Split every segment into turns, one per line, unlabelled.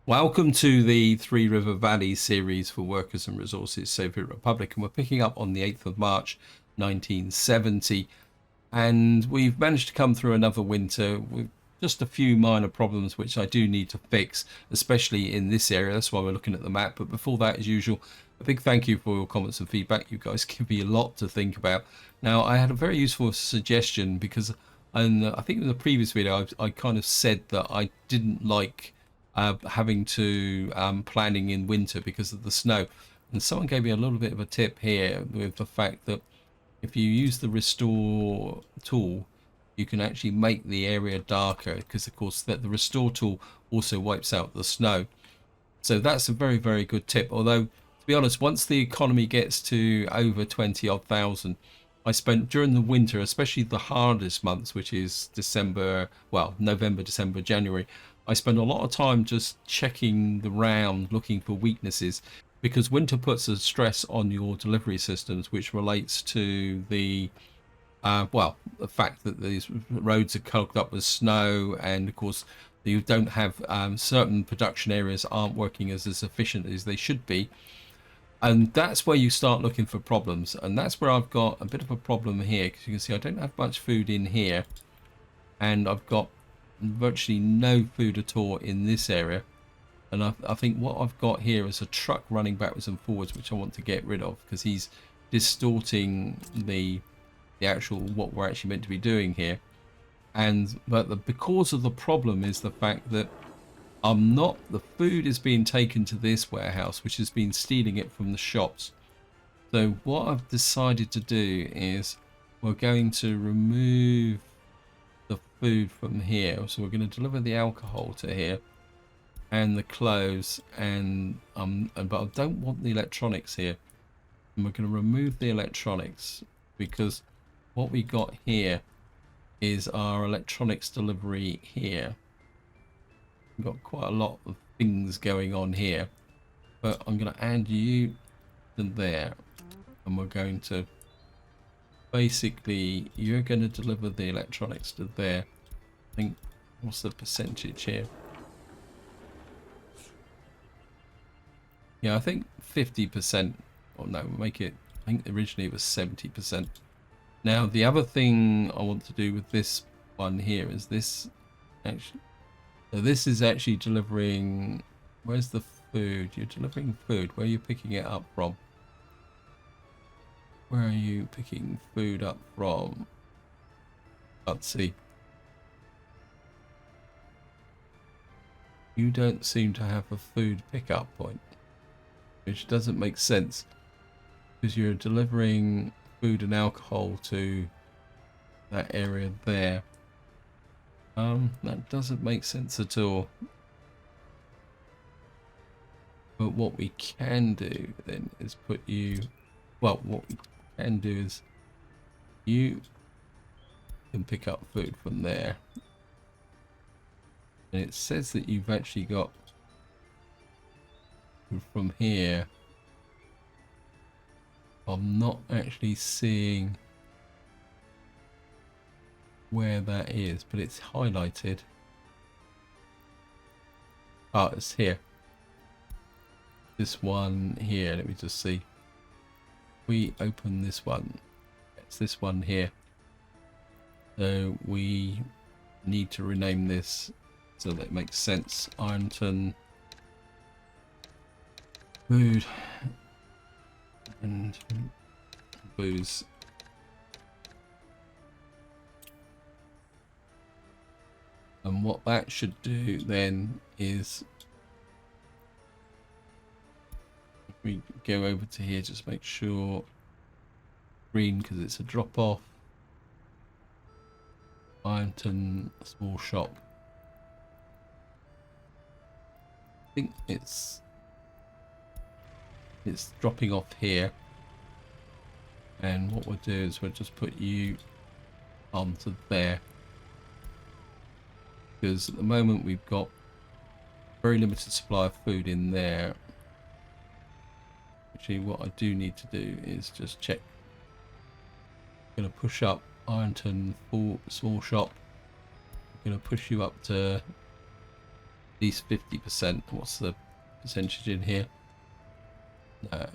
Welcome to the Three River Valley series for Workers and Resources Soviet Republic, and we're picking up on the 8th of March 1970, and we've managed to come through another winter with just a few minor problems which I do need to fix, especially in this area. That's why we're looking at the map. But before that, as usual, a big thank you for your comments and feedback. You guys give me a lot to think about. Now, I had a very useful suggestion because I think in the previous video I kind of said that I didn't like having to planning in winter because of the snow, and someone gave me a little bit of a tip here with the fact that if you use the restore tool, you can actually make the area darker, because of course that the restore tool also wipes out the snow. So that's a very, very good tip. Although, to be honest, once the economy gets to over 20 odd thousand, I spent during the winter, especially the hardest months, which is December, well, November, December, January, I spend a lot of time just checking the round, looking for weaknesses, because winter puts a stress on your delivery systems, which relates to well, the fact that these roads are clogged up with snow, and of course you don't have certain production areas aren't working as efficient as they should be, and that's where you start looking for problems. And that's where I've got a bit of a problem here, because you can see I don't have much food in here, and I've got virtually no food at all in this area. And I think what I've got here is a truck running backwards and forwards, which I want to get rid of, because he's distorting the actual what we're actually meant to be doing here. And because of the problem is the fact that the food is being taken to this warehouse, which has been stealing it from the shops. So what I've decided to do is we're going to remove the food from here. So we're going to deliver the alcohol to here and the clothes, but I don't want the electronics here. And we're going to remove the electronics, because what we got here is our electronics delivery here. We've got quite a lot of things going on here, but I'm going to add you to there, and we're going to basically, you're going to deliver the electronics to there. I think, what's the percentage here? Yeah, I think 50%, or no, make it, I think originally it was 70%. Now, the other thing I want to do with this one here is this actually, so this is actually delivering, where's the food? You're delivering food. Where are you picking it up from? Where are you picking food up from? Let's see. You don't seem to have a food pickup point, which doesn't make sense, because you're delivering food and alcohol to that area there. That doesn't make sense at all. But what we can do then is put you, well, what we can do is you can pick up food from there. And it says that you've actually got from here. I'm not actually seeing where that is, but it's highlighted. Oh, it's here. This one here, let me just see. We open this one. It's this one here. So we need to rename this so that it makes sense. Ironton food and booze. And what that should do then is, if we go over to here, just make sure green, because it's a drop off. Ironton small shop. I think it's dropping off here, and what we'll do is we'll just put you onto there, because at the moment we've got very limited supply of food in there. Actually, what I do need to do is just check. I'm going to push up Ironton full small shop. I'm going to push you up to least 50%. What's the percentage in here? No.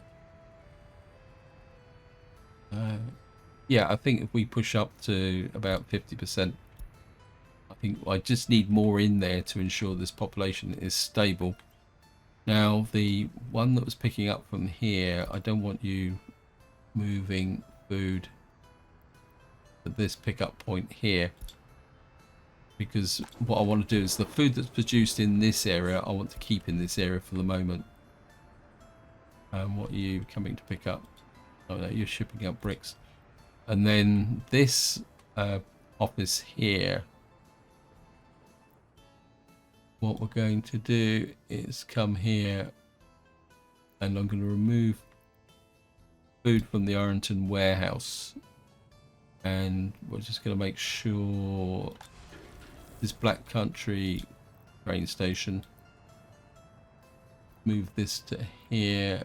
Yeah, I think if we push up to about 50%, I think I just need more in there to ensure this population is stable. Now, the one that was picking up from here, I don't want you moving food at this pickup point here, because what I want to do is the food that's produced in this area, I want to keep in this area for the moment. What are you coming to pick up? Oh no, you're shipping up bricks. And then this office here, what we're going to do is come here, and I'm going to remove food from the Ironton warehouse, and we're just going to make sure this Black Country train station, move this to here,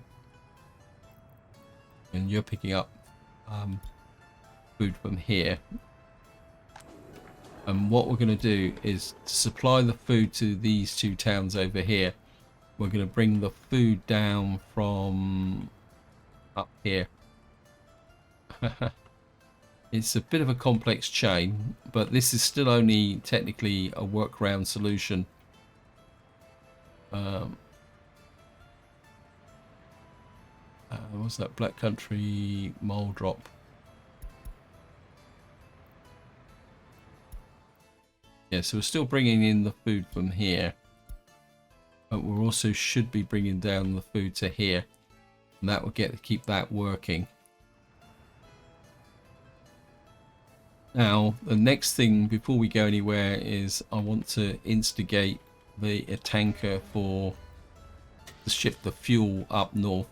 and you're picking up food from here. And what we're going to do is to supply the food to these two towns over here. We're going to bring the food down from up here. It's a bit of a complex chain, but this is still only technically a workaround solution. What's that? Black Country mole drop. Yeah, so we're still bringing in the food from here, but we also should be bringing down the food to here, and that will keep that working. Now, the next thing before we go anywhere is I want to instigate a tanker to ship the fuel up north.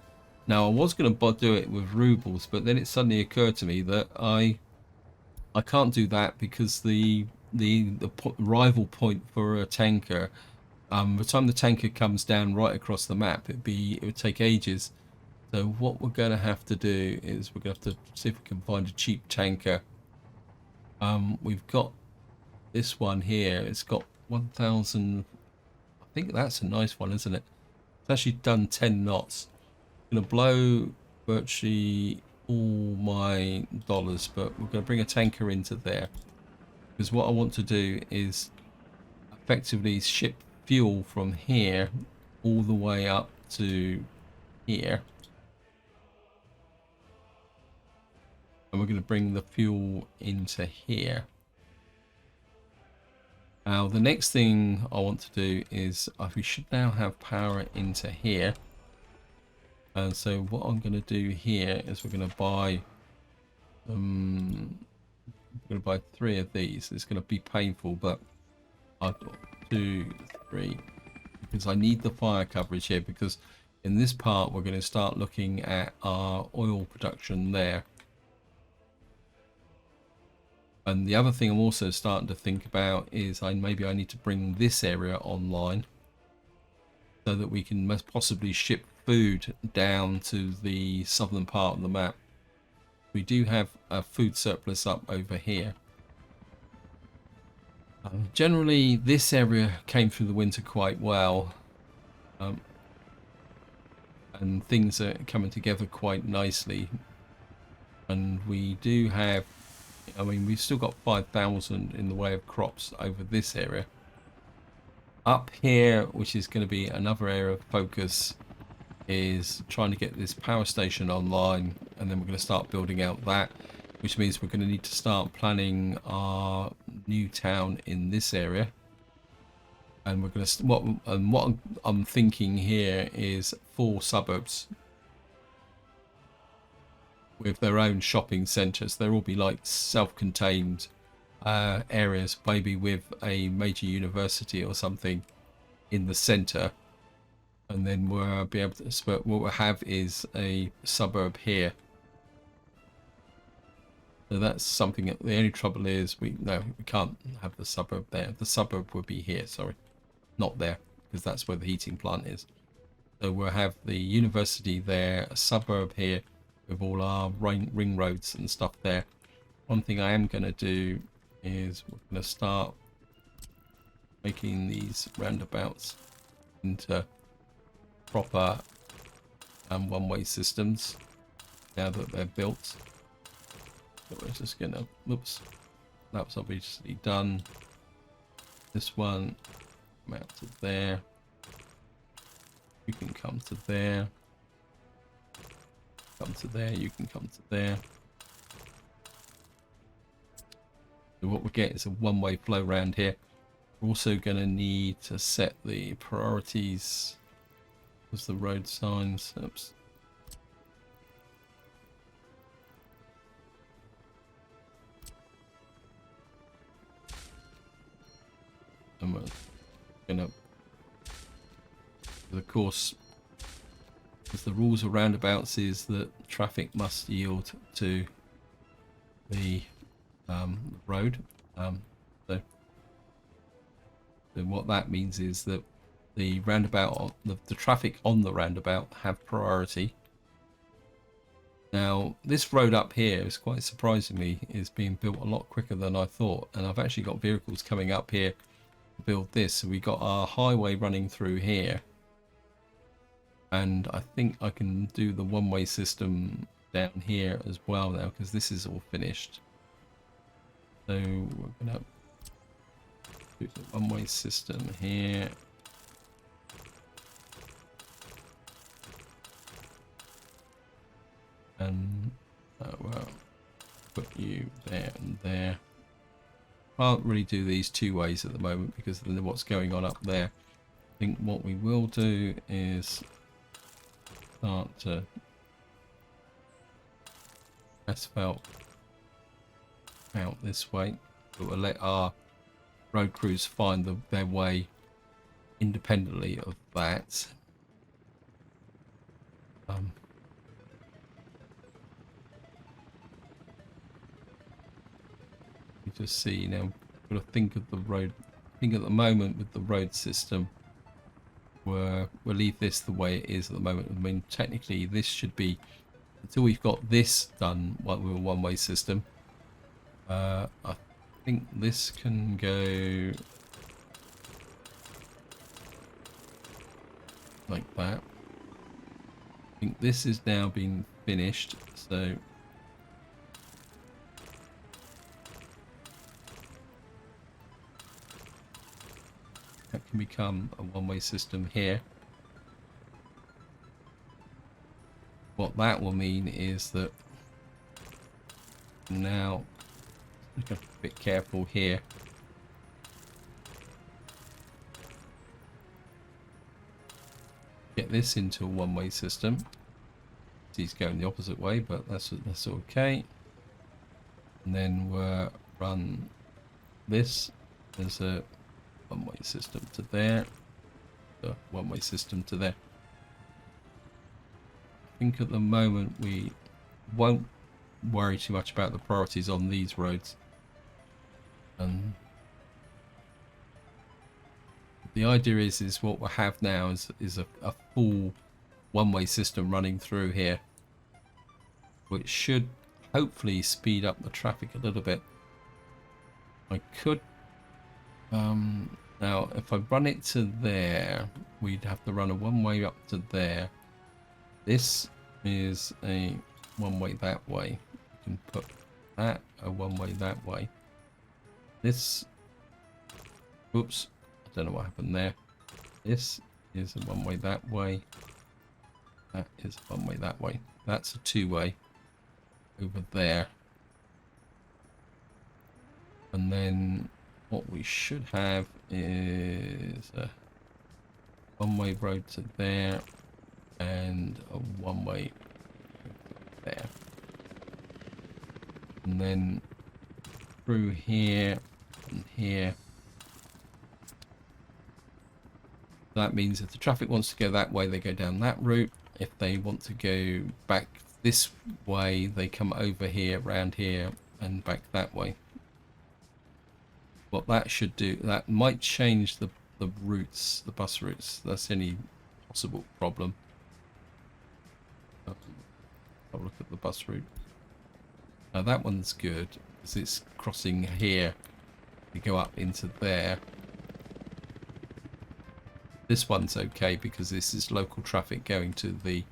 Now, I was going to do it with rubles, but then it suddenly occurred to me that I can't do that because the rival point for a tanker, by the time the tanker comes down right across the map, it would take ages. So what we're going to have to do is we're going to have to see if we can find a cheap tanker. We've got this one here. It's got 1,000. I think that's a nice one, isn't it? It's actually done 10 knots. I'm going to blow virtually all my dollars, but we're going to bring a tanker into there, because what I want to do is effectively ship fuel from here all the way up to here. And we're going to bring the fuel into here. Now, the next thing I want to do is we should now have power into here. And so what I'm going to do here is we're going to buy 3 of these. It's going to be painful, but I've got 2, 3, because I need the fire coverage here, because in this part we're going to start looking at our oil production there. And the other thing I'm also starting to think about is maybe I need to bring this area online so that we can most possibly ship food down to the southern part of the map. We do have a food surplus up over here. Generally, this area came through the winter quite well, and things are coming together quite nicely. And we do have, I mean, we've still got 5,000 in the way of crops over this area. Up here, which is going to be another area of focus, is trying to get this power station online, and then we're going to start building out that, which means we're going to need to start planning our new town in this area. And we're going to what I'm thinking here is 4 suburbs with their own shopping centres. There will be like self-contained areas, maybe with a major university or something in the centre, and then we'll be able to. What we'll have is a suburb here. So that's something. The only trouble is we can't have the suburb there. The suburb would be here. Sorry, not there, because that's where the heating plant is. So we'll have the university there, a suburb here with all our ring roads and stuff there. One thing I am going to do is we're going to start making these roundabouts into proper one-way systems now that they're built. So we're just gonna, oops, that was obviously done. This one, come out to there. You can come to there. Come to there, you can come to there. So what we get is a one-way flow around here. We're also going to need to set the priorities as the road signs. Oops. And we're going to, of course, because the rules of roundabouts is that traffic must yield to the road. So what that means is that the roundabout, the traffic on the roundabout have priority. Now, this road up here is quite surprisingly is being built a lot quicker than I thought, and I've actually got vehicles coming up here to build this. So we got our highway running through here, and I think I can do the one-way system down here as well now because this is all finished. So we're gonna do the one-way system here. And well, put you there and there. Can't really do these two ways at the moment because of what's going on up there. I think what we will do is start to asphalt out this way, but we'll let our road crews find their way independently of that. You just see now, got to think of the road. I think at the moment with the road system, we'll leave this the way it is at the moment. I mean, technically this should be, until we've got this done with a one-way system, I think this can go like that. I think this is now been finished, so that can become a one-way system here. What that will mean is that now look a bit careful here. Get this into a one-way system. He's going the opposite way, but that's okay. And then we'll run this as a one-way system to there, the one-way system to there. I think at the moment we won't worry too much about the priorities on these roads. And the idea is what we'll have now is a full one-way system running through here, which should hopefully speed up the traffic a little bit. I could now if I run it to there, we'd have to run a one-way up to there. This is a one-way that way. You can put that a one-way that way. This, oops, I don't know what happened there. This is a one-way that way. That is a one-way that way. That's a two-way over there. And then what we should have is a one-way road to there and a one-way there. And then through here and here. That means if the traffic wants to go that way, they go down that route. If they want to go back this way, they come over here, round here, and back that way. What that should do, that might change the routes, the bus routes. That's any possible problem. Have a look at the bus route. Now that one's good because it's crossing here. You go up into there. This one's okay because this is local traffic going to the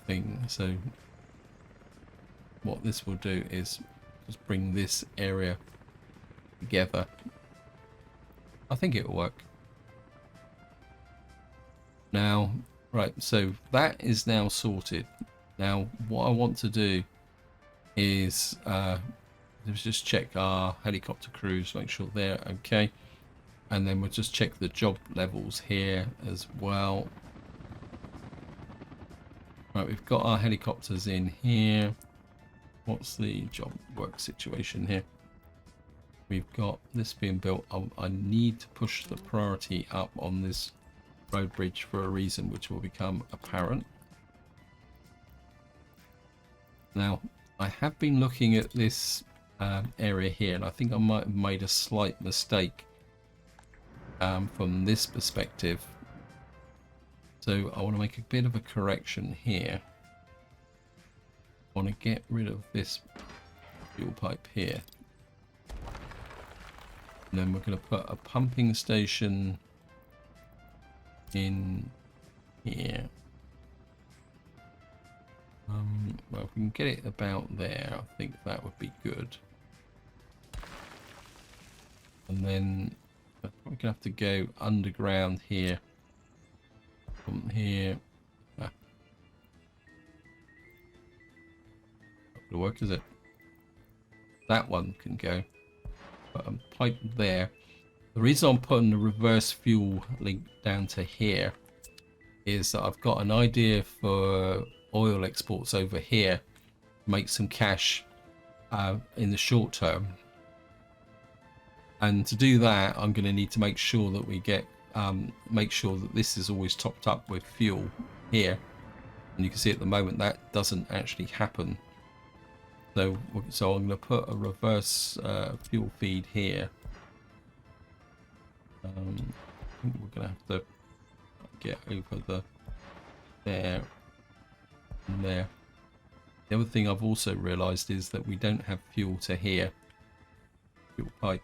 thing. So what this will do is just bring this area together. I think it will work. Now, right, so that is now sorted. Now, what I want to do is let's just check our helicopter crews, make sure they're okay. And then we'll just check the job levels here as well. Right, we've got our helicopters in here. What's the job work situation here? We've got this being built. I need to push the priority up on this road bridge for a reason which will become apparent. Now, I have been looking at this area here, and I think I might have made a slight mistake from this perspective. So I want to make a bit of a correction here. I want to get rid of this fuel pipe here. And then we're going to put a pumping station in here. Well, if we can get it about there, I think that would be good. And then we're probably going to have to go underground here. From here. Not going to work, is it? That one can go. Put a pipe there. The reason I'm putting the reverse fuel link down to here is that I've got an idea for oil exports over here to make some cash in the short term. And to do that, I'm going to need to make sure that we get make sure that this is always topped up with fuel here. And you can see at the moment that doesn't actually happen. So I'm going to put a reverse fuel feed here. I think we're going to have to get over there and there. The other thing I've also realised is that we don't have fuel to here. Fuel pipe.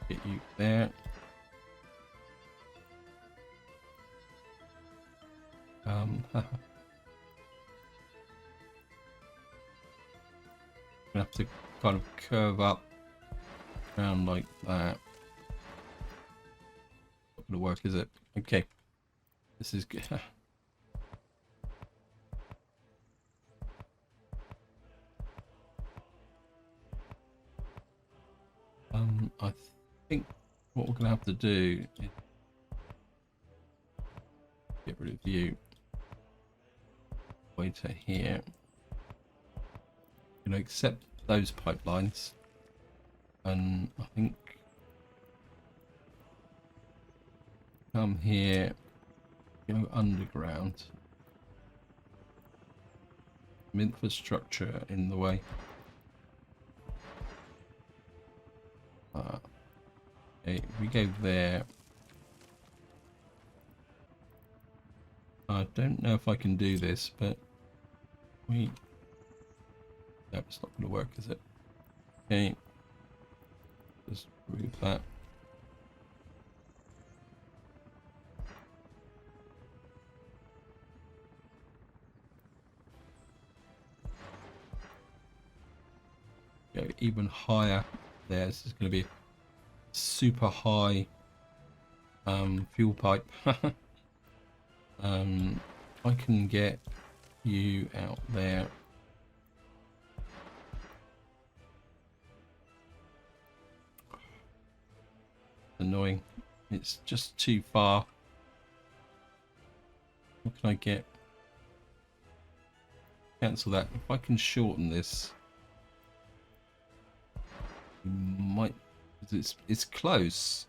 Get you there. I have to kind of curve up around like that. Not gonna work, is it? Okay, this is good. I think what we're gonna have to do is get rid of you. Way to here. Going to accept those pipelines, and I think come here, go underground. Some infrastructure in the way. Okay, we go there. I don't know if I can do this, but no, it's not going to work, is it? Okay, just remove that. Go even higher there. This is going to be a super high fuel pipe. I can get you out there. Annoying. It's just too far. What can I get? Cancel that. If I can shorten this, we might. It's close.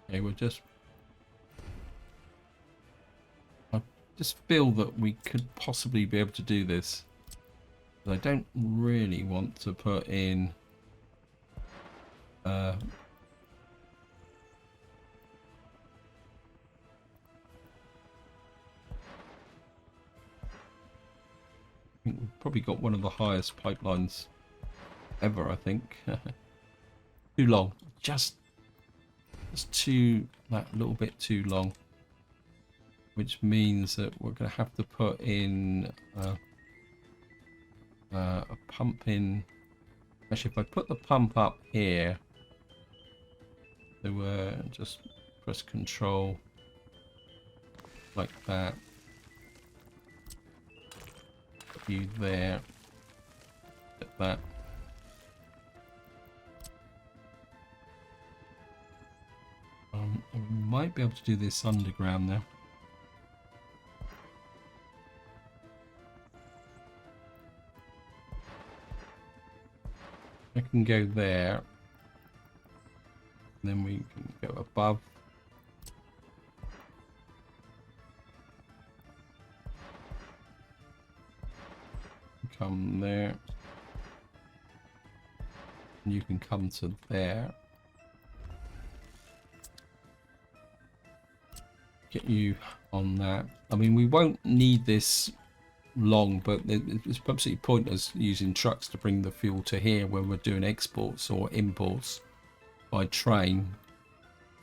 Okay, we're just. I just feel that we could possibly be able to do this. But I don't really want to put in. think we've probably got one of the highest pipelines ever, I think. Too long. Just that little bit too long. Which means that we're going to have to put in a pump in. Actually, if I put the pump up here, so just press control like that. Put you there. Like that. We might be able to do this underground now. I can go there. Then we can go above. Come there. And you can come to there. Get you on that. I mean, we won't need this long, but it's absolutely pointless using trucks to bring the fuel to here when we're doing exports or imports by train.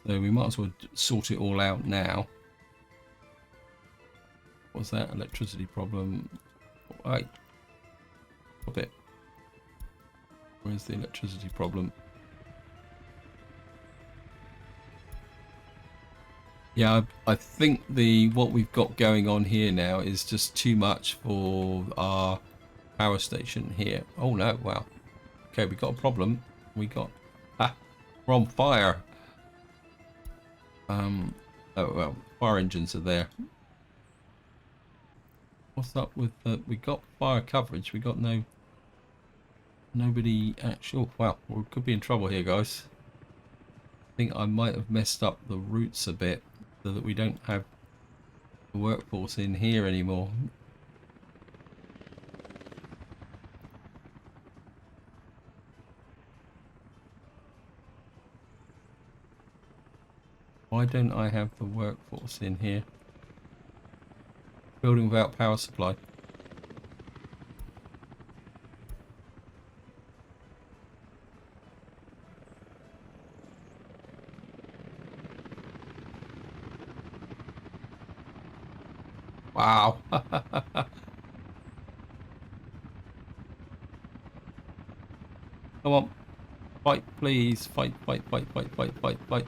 So we might as well sort it all out now. What's that? Electricity problem. Right. Stop it. Where's the electricity problem? Yeah, I think what we've got going on here now is just too much for our power station here. Oh no, wow. Okay, we got a problem. We're on fire. Oh well, fire engines are there. What's up with we got fire coverage, we got nobody actual. Wow, we could be in trouble here, guys. I think I might have messed up the routes a bit, so that we don't have the workforce in here anymore. Why don't I have the workforce in here? Building without power supply. Wow. Come on. Fight, please. Fight, fight, fight, fight, fight, fight, fight.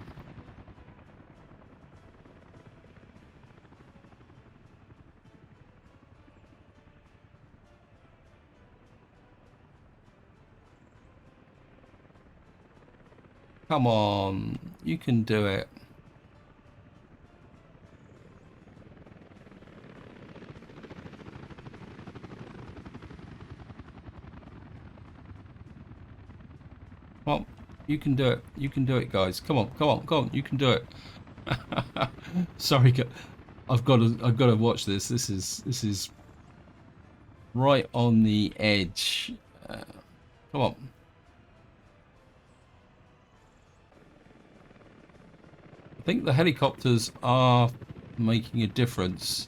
Come on. You can do it. Well, you can do it. You can do it, guys. Come on, come on, come on. You can do it. Sorry, I've got to watch this. This is right on the edge. Come on. I think the helicopters are making a difference.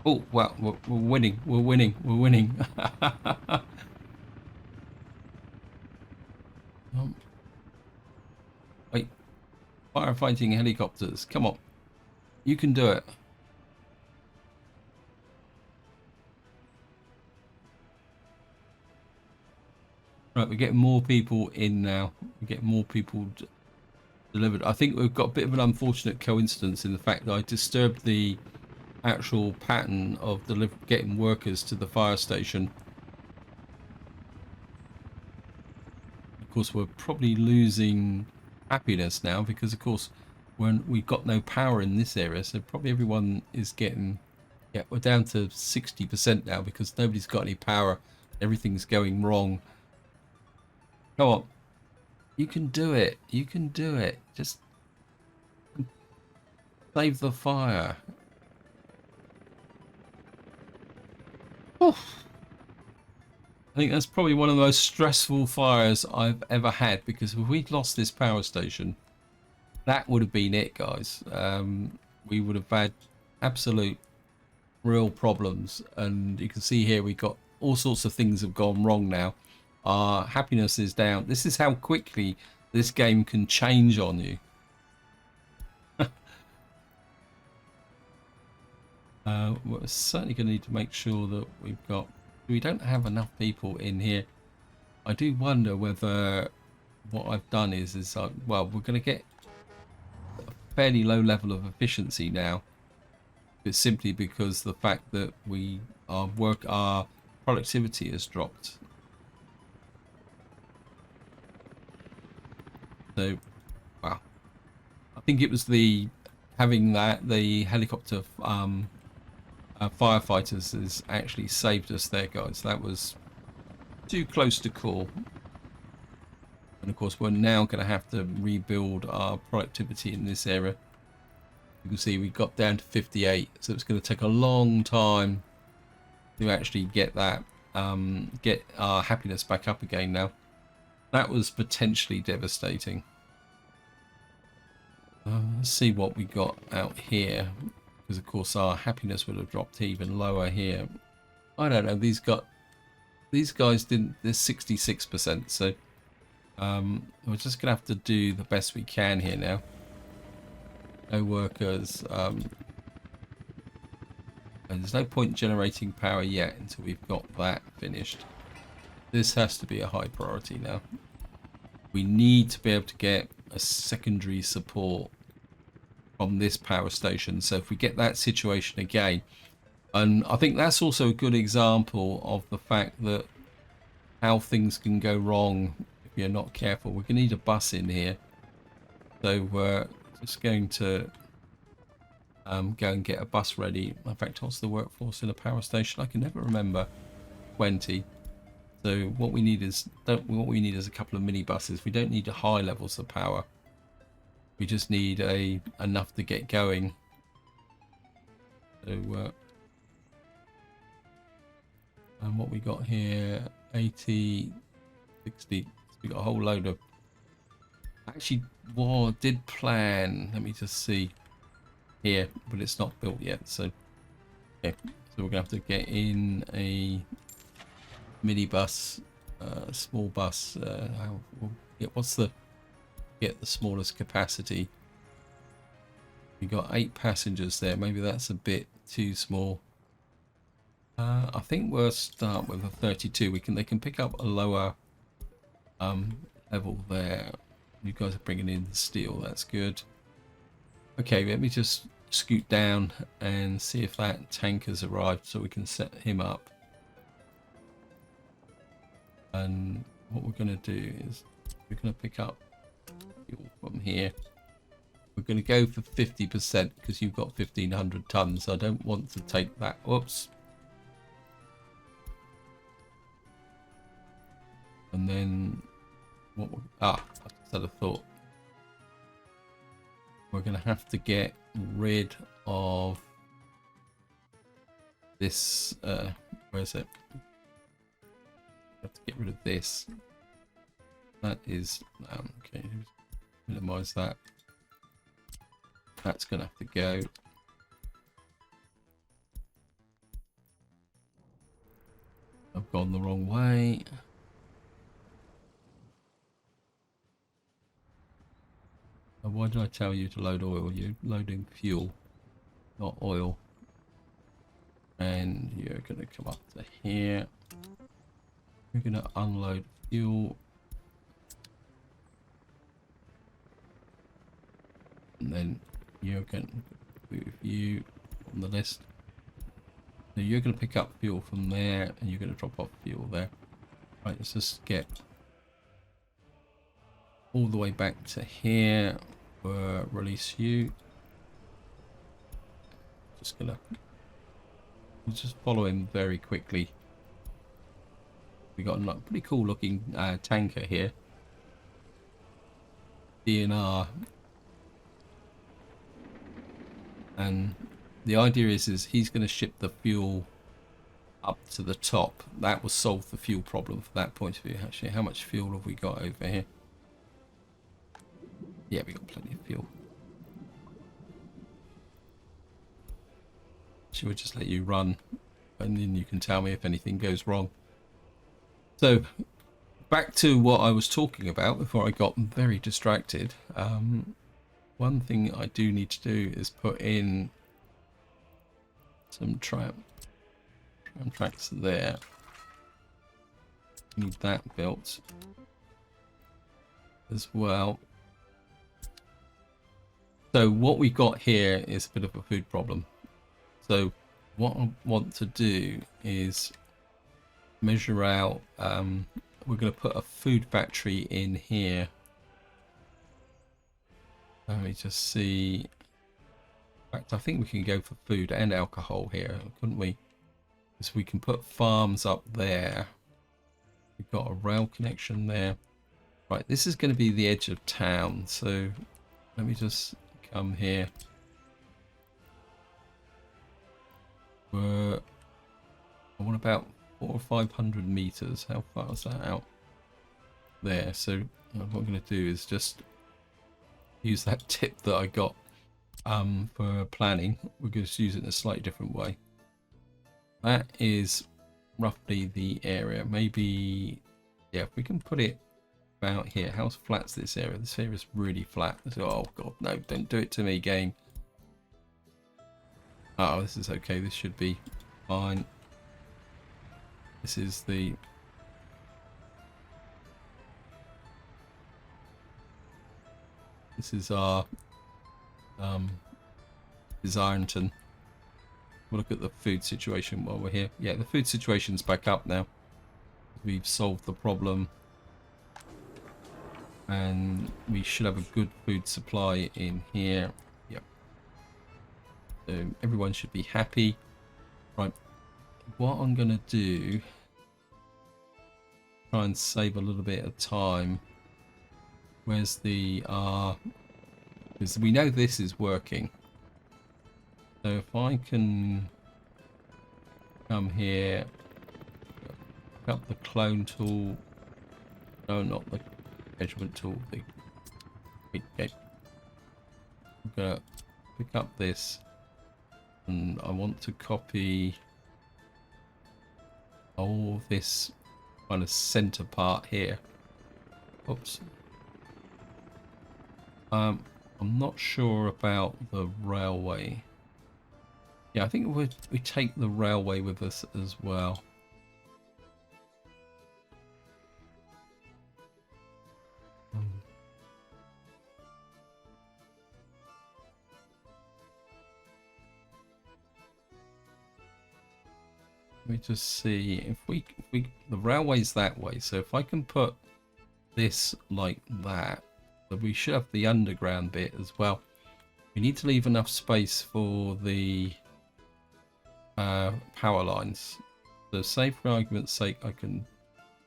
Oh, wow, we're winning, we're winning, we're winning. Wait, firefighting helicopters, come on. You can do it. Right, we're getting more people in now. We're getting more people delivered. I think we've got a bit of an unfortunate coincidence in the fact that I disturbed the actual pattern of getting workers to the fire station. Of course, we're probably losing happiness now because, of course, when we've got no power in this area, so probably everyone is getting... Yeah, we're down to 60% now because nobody's got any power. Everything's going wrong. Come on. You can do it. You can do it. Just save the fire. Oof. I think that's probably one of the most stressful fires I've ever had, because if we'd lost this power station, that would have been it, guys. we would have had absolute real problems. And you can see here we got all sorts of things have gone wrong now. Our happiness is down. This is how quickly this game can change on you. We're certainly going to need to make sure that we don't have enough people in here. I do wonder whether what I've done is well, we're going to get a fairly low level of efficiency now. It's simply because the fact that our productivity has dropped. So, wow, I think it was having the helicopter firefighters has actually saved us there, guys. That was too close to call. And of course, we're now going to have to rebuild our productivity in this area. You can see we got down to 58, so it's going to take a long time to actually get that, get our happiness back up again now. That was potentially devastating. Let's see what we got out here, because of course our happiness would have dropped even lower here. I don't know, these guys didn't, they're 66%, so we're just gonna have to do the best we can here now. No workers, and there's no point generating power yet until we've got that finished. This has to be a high priority now. We need to be able to get a secondary support from this power station. So if we get that situation again, and I think that's also a good example of the fact that how things can go wrong if you're not careful. We're going to need a bus in here. So we're just going to go and get a bus ready. In fact, what's the workforce in a power station? I can never remember. 20. So what we need is a couple of mini buses. We don't need high levels of power. We just need enough to get going. So and what we got here, 80, 60. We got a whole load of. Actually, did plan. Let me just see here, but it's not built yet. So okay, so we're gonna have to get in a mini bus, small bus. What's the smallest capacity? We got 8 passengers there. Maybe that's a bit too small. I think we'll start with a 32. They can pick up a lower level there. You guys are bringing in the steel. That's good. Okay, let me just scoot down and see if that tank has arrived so we can set him up. And what we're going to do is we're going to pick up fuel from here. We're going to go for 50% because you've got 1,500 tons. I don't want to take that. Whoops. And then I just had a thought. We're going to have to get rid of this. Where is it? Have to get rid of this. That is okay. Minimize that. That's gonna have to go. I've gone the wrong way. And why did I tell you to load oil? You're loading fuel, not oil. And you're gonna come up to here. We're going to unload fuel. And then you're going to move you on the list. So you're going to pick up fuel from there and you're going to drop off fuel there. Right, let's just get all the way back to here. Release you. We'll just follow him very quickly. We got a pretty cool looking tanker here. DNR. And the idea is he's going to ship the fuel up to the top. That will solve the fuel problem from that point of view. Actually, how much fuel have we got over here? Yeah, we got plenty of fuel. actually we'll just let you run, and then you can tell me if anything goes wrong. So back to what I was talking about before I got very distracted. One thing I do need to do is put in some tram tracks there. Need that built as well. So what we've got here is a bit of a food problem. So what I want to do is measure out, we're going to put a food factory in here. Let me just see. In fact, I think we can go for food and alcohol here, couldn't we? Because we can put farms up there. We've got a rail connection there. Right, this is going to be the edge of town. So let me just come here. I want about 400 or 500 meters. How far is that out there? So what I'm going to do is just use that tip that I got for planning. We're going to use it in a slightly different way. That is roughly the area. Maybe, yeah, if we can put it about here. How flat's this area? This area is really flat. Oh god, no, don't do it to me, game. Oh, this is okay. This should be fine. This is the... This is our... is Ironton. We'll look at the food situation while we're here. Yeah, the food situation's back up now. We've solved the problem. And we should have a good food supply in here. Yep. So everyone should be happy. Right. What I'm going to do... Try and save a little bit of time. Where's the... because we know this is working. So if I can come here, pick up the clone tool, no, not the measurement tool, okay. I'm gonna pick up this, and I want to copy all this kind of center part here. Oops. I'm not sure about the railway. Yeah, I think we take the railway with us as well. Let me just see if we the railway's that way. So if I can put this like that, then we should have the underground bit as well. We need to leave enough space for the power lines. So say for argument's sake I can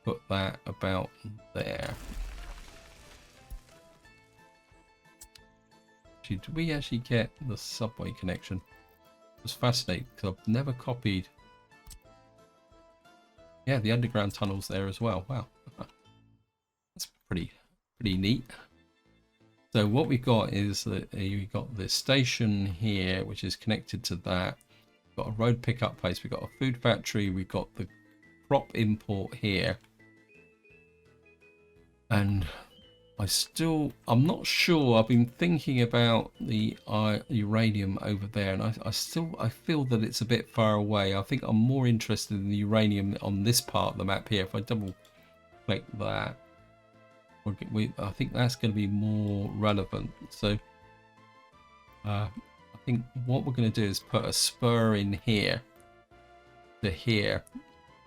put that about there. Actually, did we actually get the subway connection? It's fascinating because I've never copied. Yeah, the underground tunnels there as well. Wow, that's pretty neat. So what we've got is that we've got the station here, which is connected to that. Got a road pickup place, we've got a food factory, we've got the crop import here, and I'm not sure. I've been thinking about the uranium over there, and I feel that it's a bit far away. I think I'm more interested in the uranium on this part of the map here. If I double click that, I think that's going to be more relevant. So I think what we're going to do is put a spur in here to here,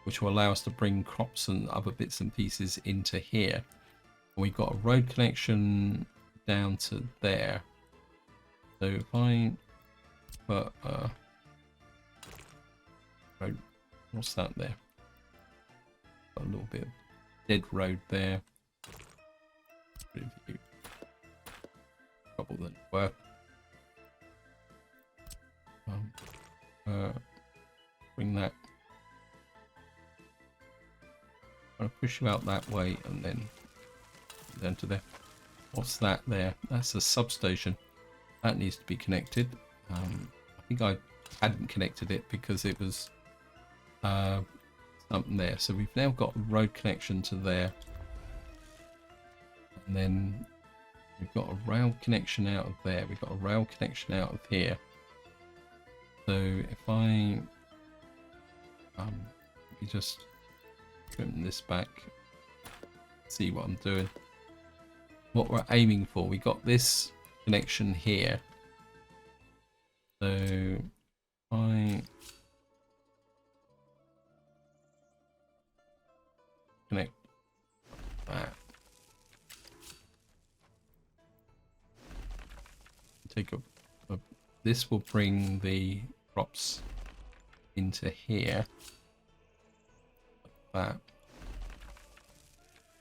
which will allow us to bring crops and other bits and pieces into here. We've got a road connection down to there. So if I put road, what's that there? Got a little bit of dead road there. Trouble that work. Bring that. I'm gonna push you out that way and then to there. What's that there? That's a substation. That needs to be connected. I think I hadn't connected it because it was something there. So we've now got a road connection to there, and then we've got a rail connection out of there. We've got a rail connection out of here. So if I you just trim this back, see what I'm doing. What we're aiming for, we got this connection here. So I connect that. Take a this will bring the crops into here, like that.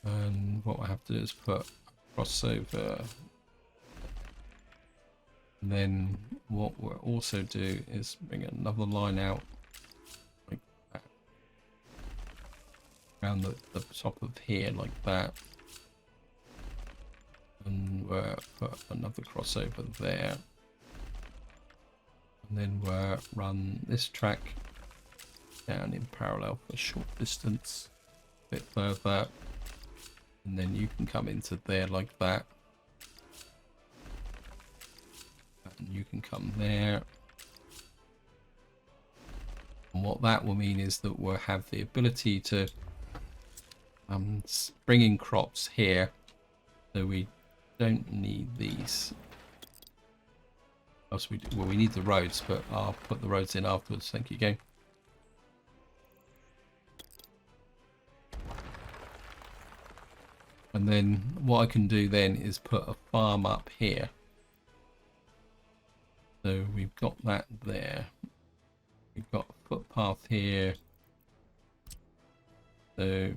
And what I have to do is put a crossover. And then what we'll also do is bring another line out like that, around the top of here like that. And we'll put another crossover there. And then we'll run this track down in parallel for a short distance, a bit further. And then you can come into there like that. And you can come there. And what that will mean is that we'll have the ability to bring in crops here. So we don't need these. Else we do, well, we need the roads, but I'll put the roads in afterwards. Thank you, game. And then what I can do then is put a farm up here. So we've got that there. We've got a footpath here. So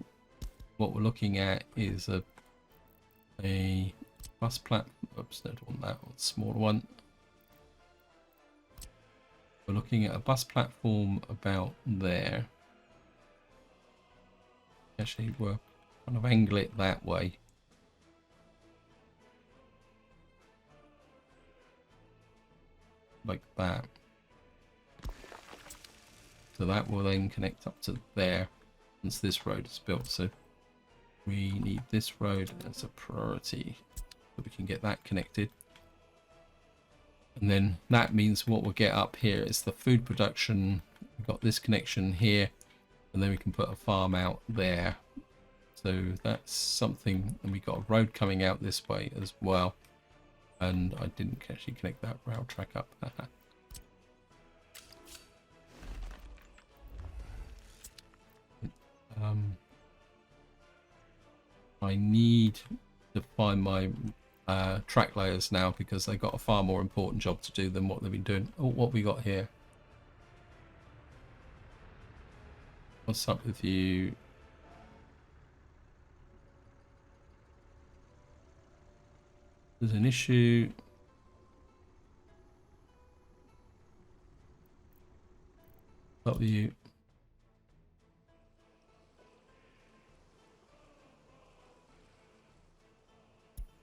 what we're looking at is a bus platform. Oops, don't want that one, smaller one. We're looking at a bus platform about there. Actually, we'll kind of angle it that way. Like that. So that will then connect up to there once this road is built. So we need this road as a priority so we can get that connected. And then that means what we'll get up here is the food production. We've got this connection here, and then we can put a farm out there. So that's something, and we got a road coming out this way as well. And I didn't actually connect that rail track up. I need to find my track layers now because they got a far more important job to do than what they've been doing. Oh, what we got here? What's up with you? There's an issue. What's up with you?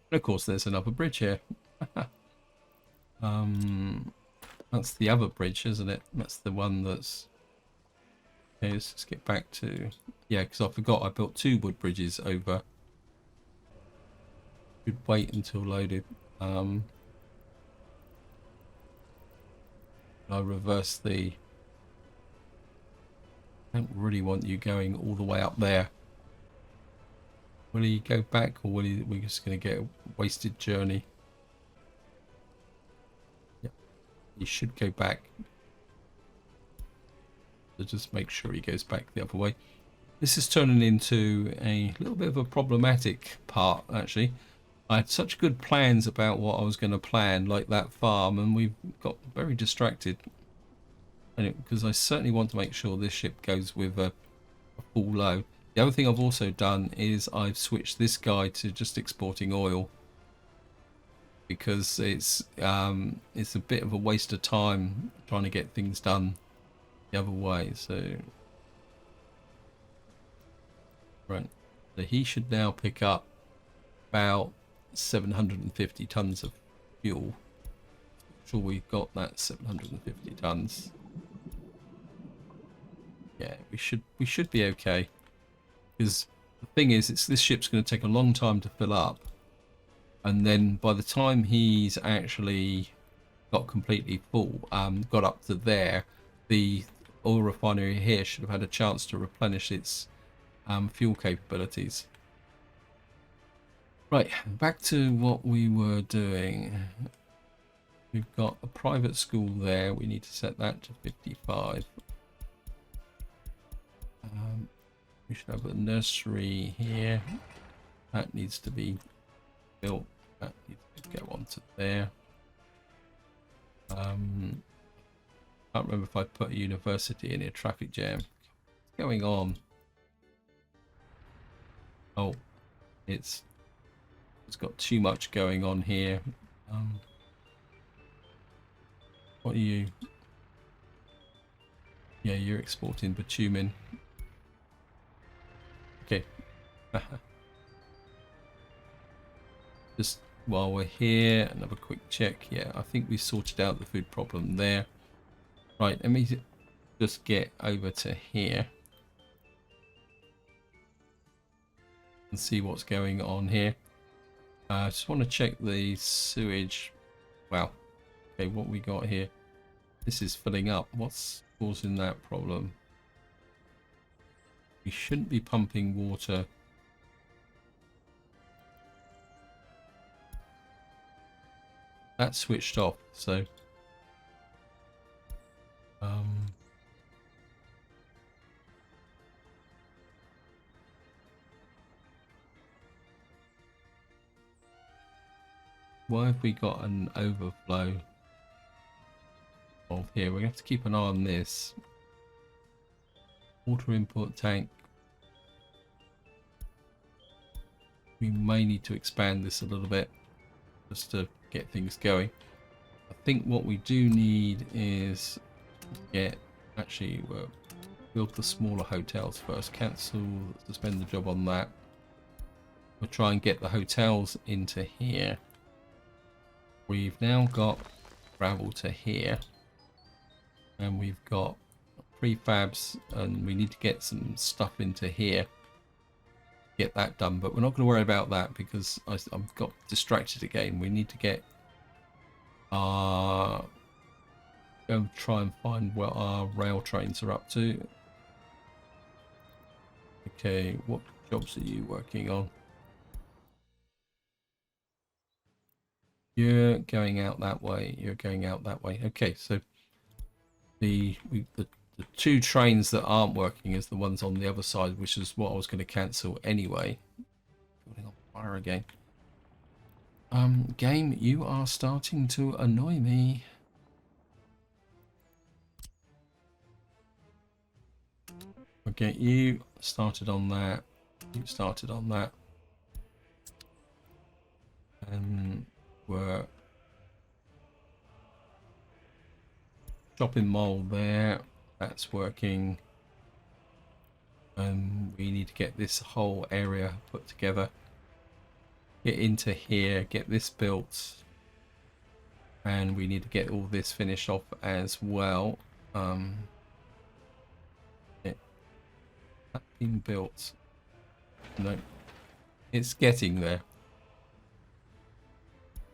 And of course, there's another bridge here. That's the other bridge, isn't it? That's the one that's... Okay, let's just get back to... Yeah, because I forgot I built 2 wood bridges over. Should wait until loaded. I reverse the... I don't really want you going all the way up there. Will he go back, or we're just going to get a wasted journey? Yep. He should go back. So just make sure he goes back the other way. This is turning into a little bit of a problematic part, actually. I had such good plans about what I was going to plan, like that farm, and we've got very distracted. Because I certainly want to make sure this ship goes with a full load. The other thing I've also done is I've switched this guy to just exporting oil, because it's a bit of a waste of time trying to get things done the other way. So right, so he should now pick up about 750 tons of fuel. sure we've got that 750 tons. Yeah, we should be okay. Because the thing is, this ship's going to take a long time to fill up, and then by the time he's actually got completely full, got up to there, the oil refinery here should have had a chance to replenish its fuel capabilities. Right, back to what we were doing. We've got a private school there. We need to set that to 55. We should have a nursery here. That needs to be built. That needs to go on to there. Can't remember if I put a university in a traffic jam. What's going on? Oh, it's got too much going on here. What are you? Yeah, you're exporting bitumen. Okay. Just while we're here, another quick check. Yeah, I think we sorted out the food problem there. Right, let me just get over to here and see what's going on here. I just want to check the sewage. Wow. Okay, what we got here? This is filling up. What's causing that problem? We shouldn't be pumping water. That's switched off, so why have we got an overflow of here? We have to keep an eye on this. Water input tank. We may need to expand this a little bit just to get things going. I think what we do need is get build the smaller hotels first. Cancel, suspend the job on that. We'll try and get the hotels into here. We've now got gravel to here, and we've got prefabs, and we need to get some stuff into here. Get that done, but we're not going to worry about that because I've got distracted again. We need to get go and try and find what our rail trains are up to. Okay, what jobs are you working on? You're going out that way. You're going out that way. Okay, so the two trains that aren't working is the ones on the other side, which is what I was going to cancel anyway. Building on fire again. Game, you are starting to annoy me. Okay, you started on that. You started on that. And we're chopping mold there. That's working. And we need to get this whole area put together. Get into here, get this built. And we need to get all this finished off as well. That's been built. No, it's getting there.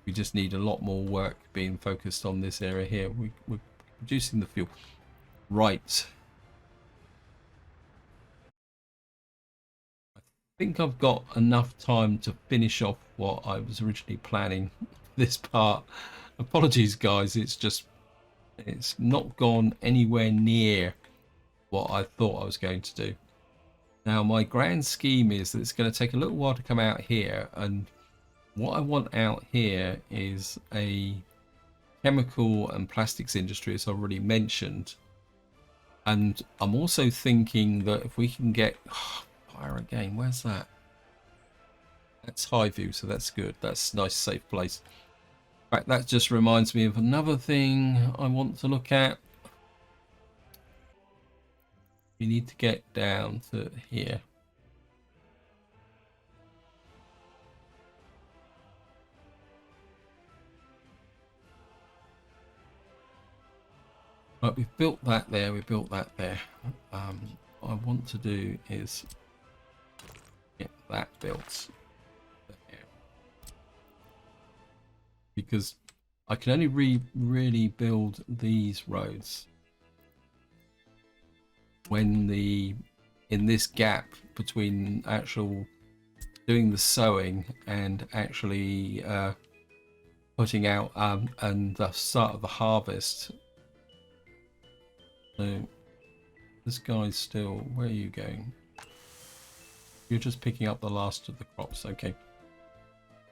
We just need a lot more work being focused on this area here. We're producing the fuel. Right. I think I've got enough time to finish off what I was originally planning this part. Apologies, guys. It's not gone anywhere near what I thought I was going to do. Now, my grand scheme is that it's going to take a little while to come out here, and what I want out here is a chemical and plastics industry, as I already mentioned. And I'm also thinking that if we can get fire again, where's that? That's Highview, so that's good. That's a nice safe place. In fact, that just reminds me of another thing I want to look at. We need to get down to here. Right, we've built that there, we built that there. What I want to do is get that built there. Because I can only really build these roads when in this gap between actual doing the sowing and actually putting out and the start of the harvest. So this guy's still, where are you going? You're just picking up the last of the crops. Okay,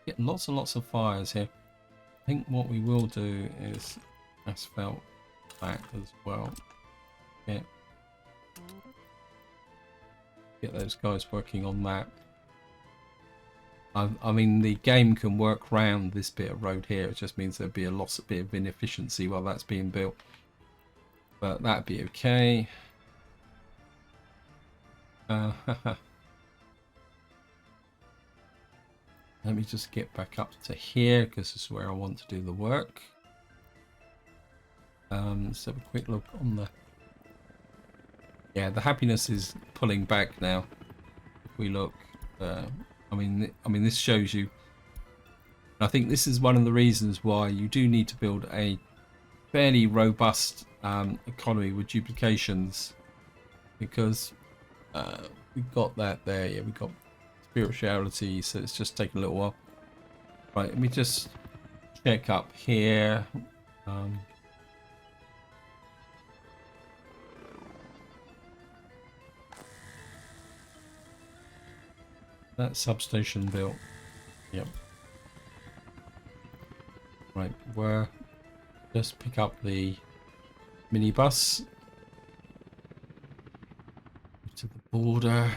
getting lots and lots of fires here. I think what we will do is asphalt that as well. Get those guys working on that. I mean, the game can work around this bit of road here. It just means there'd be a bit of inefficiency while that's being built. But that'd be okay. Let me just get back up to here because this is where I want to do the work. Let's have a quick look on the... Yeah, the happiness is pulling back now. If we look, I mean, this shows you. I think this is one of the reasons why you do need to build a fairly robust economy with duplications, because we've got that there. Yeah, we've got spirituality, so it's just taking a little while. Right, let me just check up here. That substation built. Yep. Right, where just pick up the minibus to the border.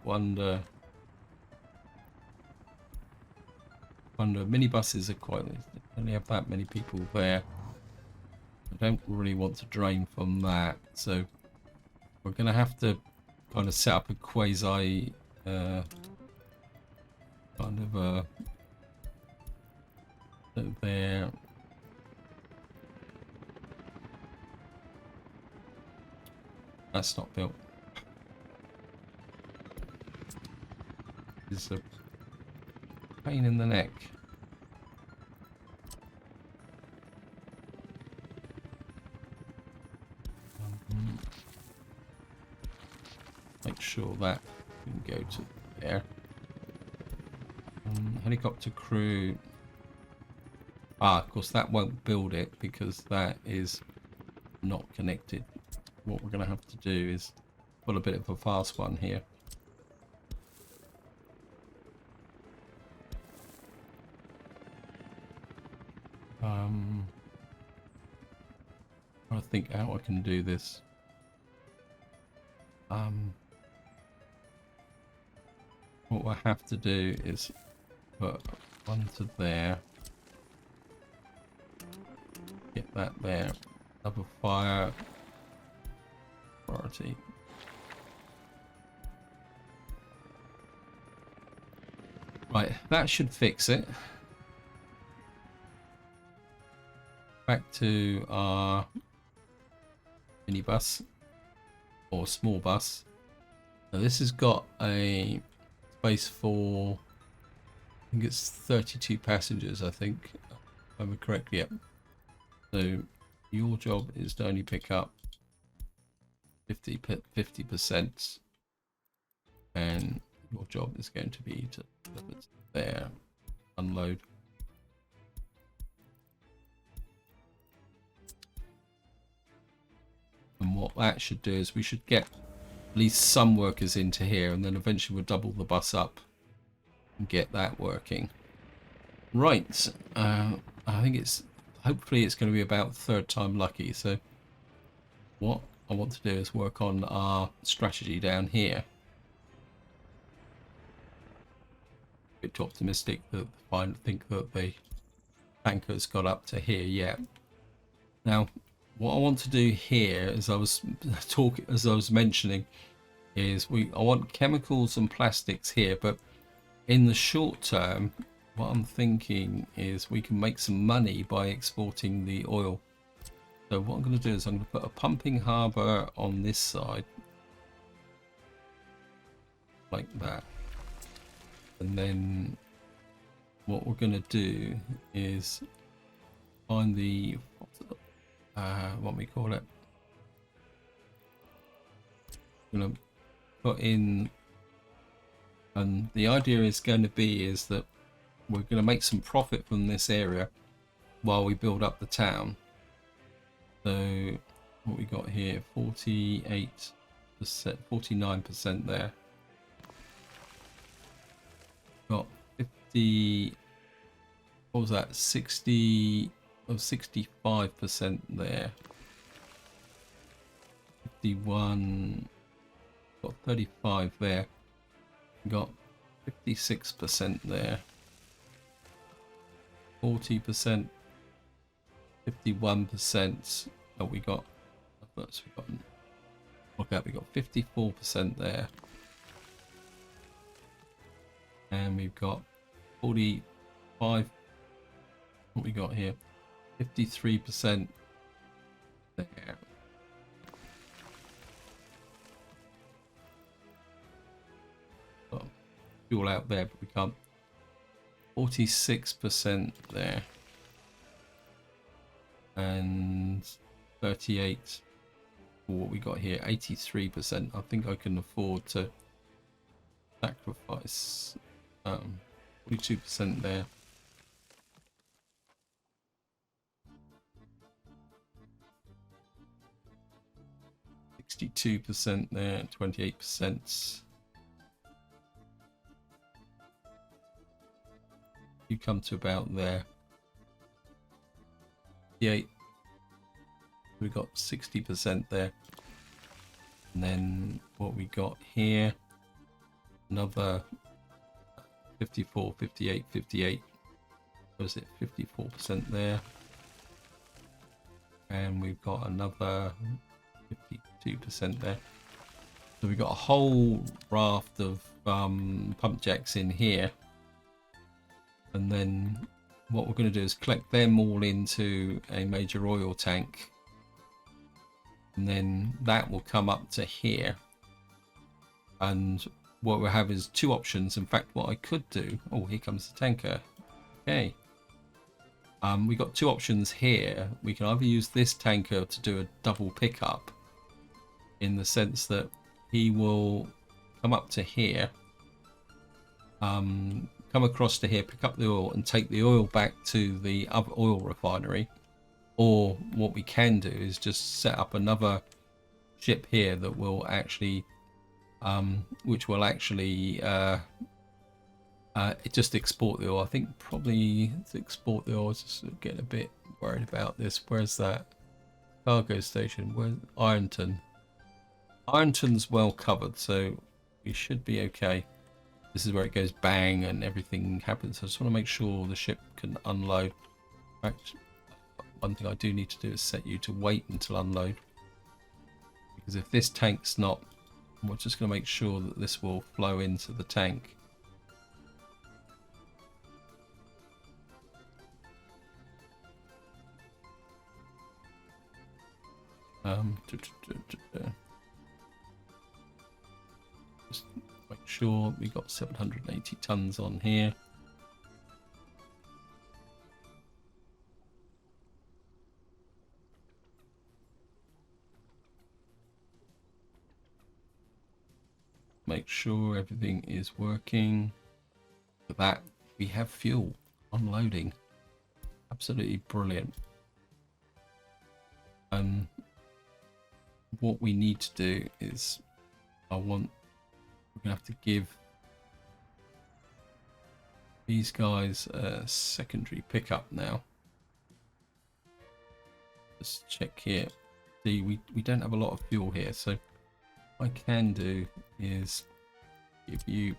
Wonder minibuses are quite, only have that many people there. I don't really want to drain from that, so we're gonna have to kind of set up a quasi kind of a there. That's not built. It's a pain in the neck. Make sure that can go to there. Helicopter crew. Of course that won't build it because that is not connected. What we're going to have to do is put a bit of a fast one here. I think how I can do this. What we'll have to do is put one to there. Get that there. Double fire. Priority. Right, that should fix it. Back to our minibus or small bus. Now this has got a space for, I think it's 32 passengers, I think, if I'm correct. Yep. So your job is to only pick up 50%, and your job is going to be to deliver it there, unload. And what that should do is we should get at least some workers into here, and then eventually we'll double the bus up and get that working. Right, I think it's, hopefully it's going to be about third time lucky. So what I want to do is work on our strategy down here. A bit too optimistic that I think that the tanker's got up to here yet. Now what I want to do here, as I was mentioning, is I want chemicals and plastics here, but in the short term, what I'm thinking is we can make some money by exporting the oil. So what I'm going to do is I'm going to put a pumping harbour on this side, like that. And then what we're going to do is find the, what we call it. I'm going to put in, and the idea is going to be is that we're going to make some profit from this area while we build up the town. So what we got here, 48%, 49% there. Got 50, what was that, 60 or 65% there. 51, got 35 there. Got 56% there. 40%, 51%. Oh, we got, okay, we got 54% there. And we've got 45, what we got here, 53% there. Oh, fuel out there, but we can't. 46% there. And 38 for what we got here, 83%. I think I can afford to sacrifice 42% there. %62 there, 28%. You come to about there. 58. We got 60% there. And then what we got here, another 54, 58, 58. Was it 54% there? And we've got another 52% there. So we've got a whole raft of pump jacks in here. And then what we're going to do is collect them all into a major oil tank. And then that will come up to here. And what we'll have is two options. In fact, what I could do... Oh, here comes the tanker. Okay. We got two options here. We can either use this tanker to do a double pickup, in the sense that he will come up to here, come across to here, pick up the oil and take the oil back to the other oil refinery. Or what we can do is just set up another ship here that will actually which will actually just export the oil. I think probably to export the oil. I was just getting a bit worried about this. Where's that cargo station? Where's Ironton? Ironton's well covered, so we should be okay. This is where it goes bang and everything happens. I just want to make sure the ship can unload. In fact, one thing I do need to do is set you to wait until unload, because if this tank's not, we're just going to make sure that this will flow into the tank. Just make sure we got 780 tons on here. Make sure everything is working. For that, we have fuel unloading. Absolutely brilliant. What we need to do is, we're gonna have to give these guys a secondary pickup now. Let's check here. See, we don't have a lot of fuel here, so what I can do is give you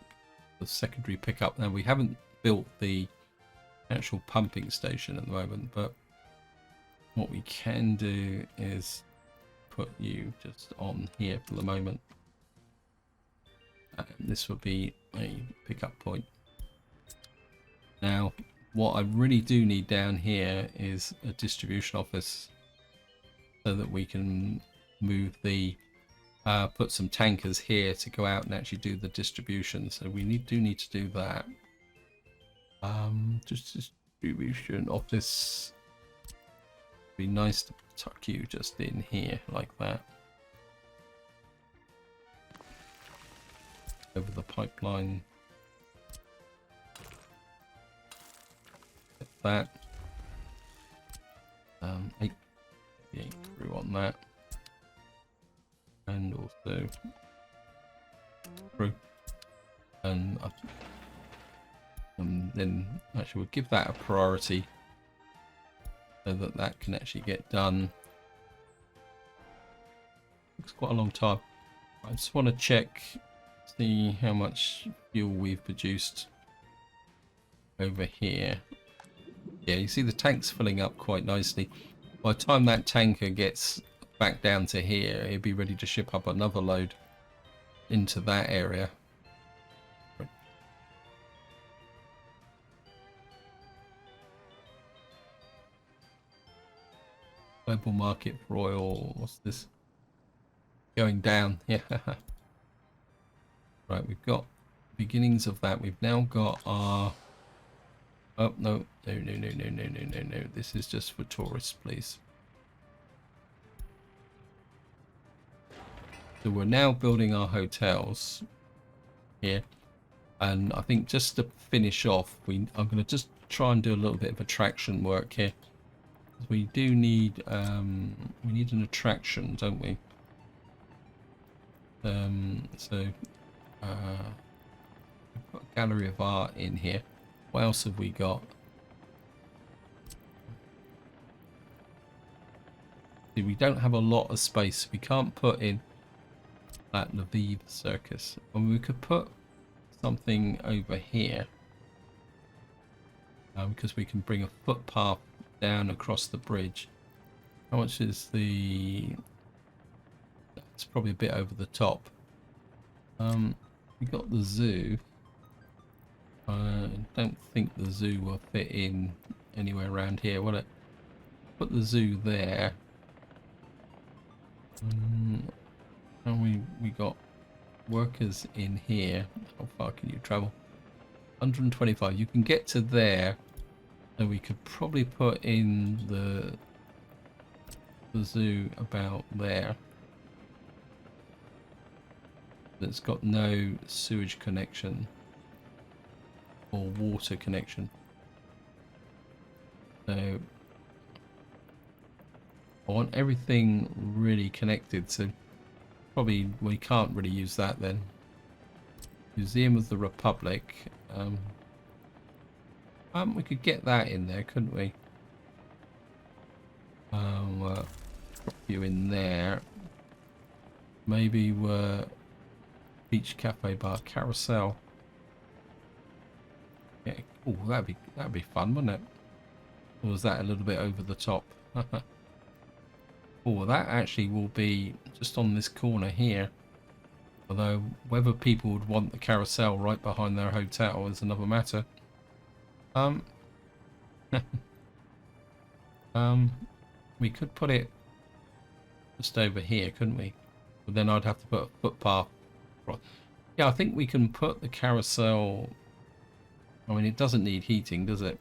the secondary pickup. Now, we haven't built the actual pumping station at the moment, but what we can do is put you just on here for the moment. This would be a pickup point. Now, what I really do need down here is a distribution office so that we can move the put some tankers here to go out and actually do the distribution. So we do need to do that. Just distribution office. Be nice to tuck you just in here like that. Over the pipeline. Like that. 8 through on that. And also through. And then actually we'll give that a priority so that that can actually get done. It's quite a long time. I just want to check, see how much fuel we've produced over here. Yeah, you see the tank's filling up quite nicely. By the time that tanker gets back down to here, it'll be ready to ship up another load into that area. Global market for oil. What's this? Going down. Yeah. Right, we've got beginnings of that. We've now got our... Oh, no. No. This is just for tourists, please. So we're now building our hotels here. And I think just to finish off, I'm going to just try and do a little bit of attraction work here. We do need we need an attraction, don't we? So we've got a gallery of art in here. What else have we got? See, we don't have a lot of space. We can't put in that Lviv circus. And we could put something over here because we can bring a footpath down across the bridge. How much is the... It's probably a bit over the top. We got the zoo. I don't think the zoo will fit in anywhere around here, will it? Put the zoo there. And we got workers in here. How far can you travel? 125. You can get to there. So we could probably put in the zoo about there. It's got no sewage connection or water connection. So I want everything really connected, so probably we can't really use that then. Museum of the Republic. We could get that in there, couldn't we? Drop you in there. Maybe we're beach cafe bar carousel. Yeah. Oh, that'd be fun, wouldn't it? Or was that a little bit over the top? Oh, that actually will be just on this corner here. Although whether people would want the carousel right behind their hotel is another matter. We could put it just over here, couldn't we? But then I'd have to put a footpath. Yeah, I think we can put the carousel. I mean, it doesn't need heating, does it?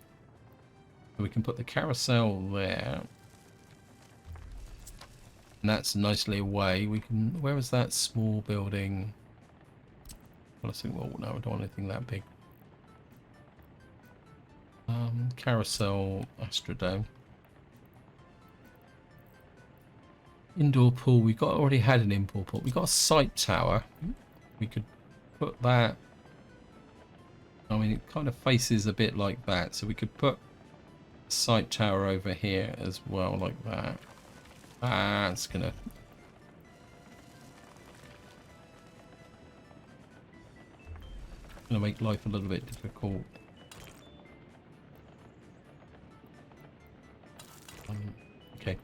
So we can put the carousel there. And that's nicely away. We can... Where is that small building? Well, I think, well, no, I don't want anything that big. Carousel, Astrodome. Indoor pool. We've already had an indoor pool. We've got a sight tower. We could put that... I mean, it kind of faces a bit like that. So we could put a sight tower over here as well, like that. It's gonna make life a little bit difficult. Okay,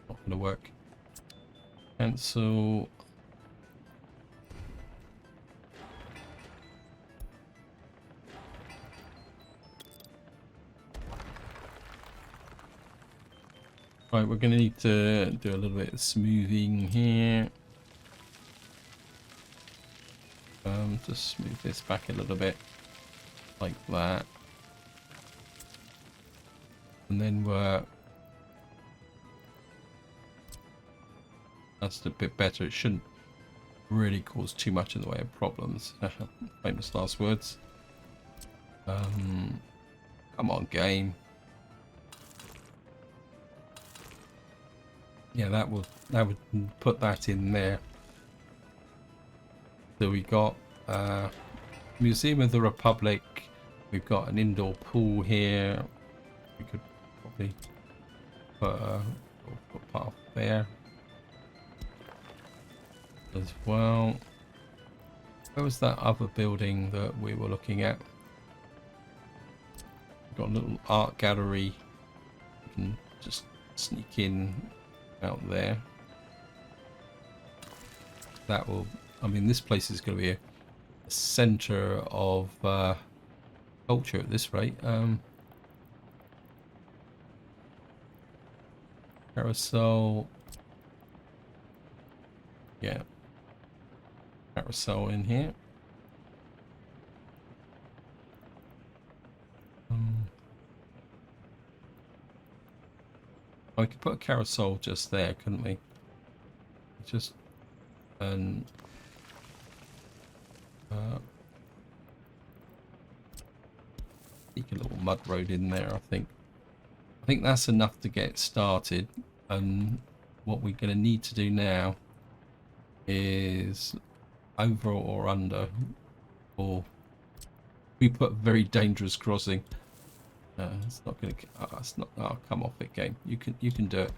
not gonna work. Cancel. Right, we're going to need to do a little bit of smoothing here. Just smooth this back a little bit, like that. And then that's a bit better. It shouldn't really cause too much in the way of problems. Famous last words. Come on, game. Yeah, that would put that in there. So we got Museum of the Republic. We've got an indoor pool here. We could probably put a footpath there as well. Where was that other building that we were looking at? We've got a little art gallery. We can just sneak in out there. That will, I mean, this place is going to be a center of culture at this rate. Carousel. Yeah. Carousel in here. I could put a carousel just there, couldn't we? Just take a little mud road in there. I think that's enough to get started. And what we're going to need to do now is over or under, or we put very dangerous crossing. It's not going to. It's not. Oh, come off it, game. You can do it.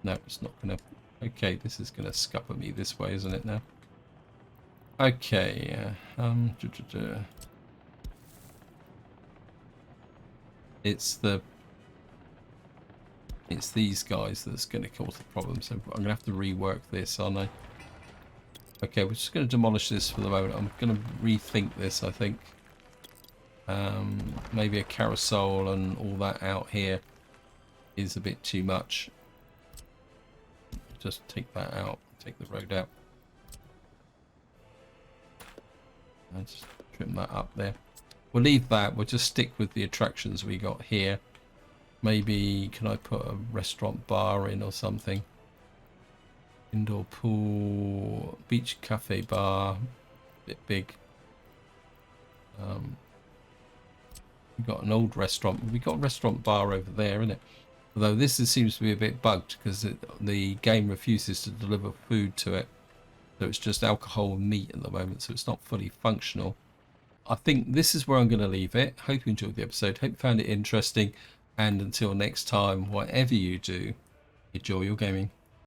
No, it's not going to. Okay, this is going to scupper me this way, isn't it now? Okay. It's these guys that's going to cause the problem. So I'm going to have to rework this, aren't I? Okay, we're just going to demolish this for the moment. I'm going to rethink this, I think. Maybe a carousel and all that out here is a bit too much. Just take that out, take the road out. And just trim that up there. We'll leave that, we'll just stick with the attractions we got here. Maybe, can I put a restaurant bar in or something? Indoor pool, beach cafe bar, a bit big. We've got an old restaurant. We've got a restaurant bar over there, isn't it? Although this seems to be a bit bugged because the game refuses to deliver food to it. So it's just alcohol and meat at the moment, so it's not fully functional. I think this is where I'm going to leave it. Hope you enjoyed the episode. Hope you found it interesting. And until next time, whatever you do, enjoy your gaming.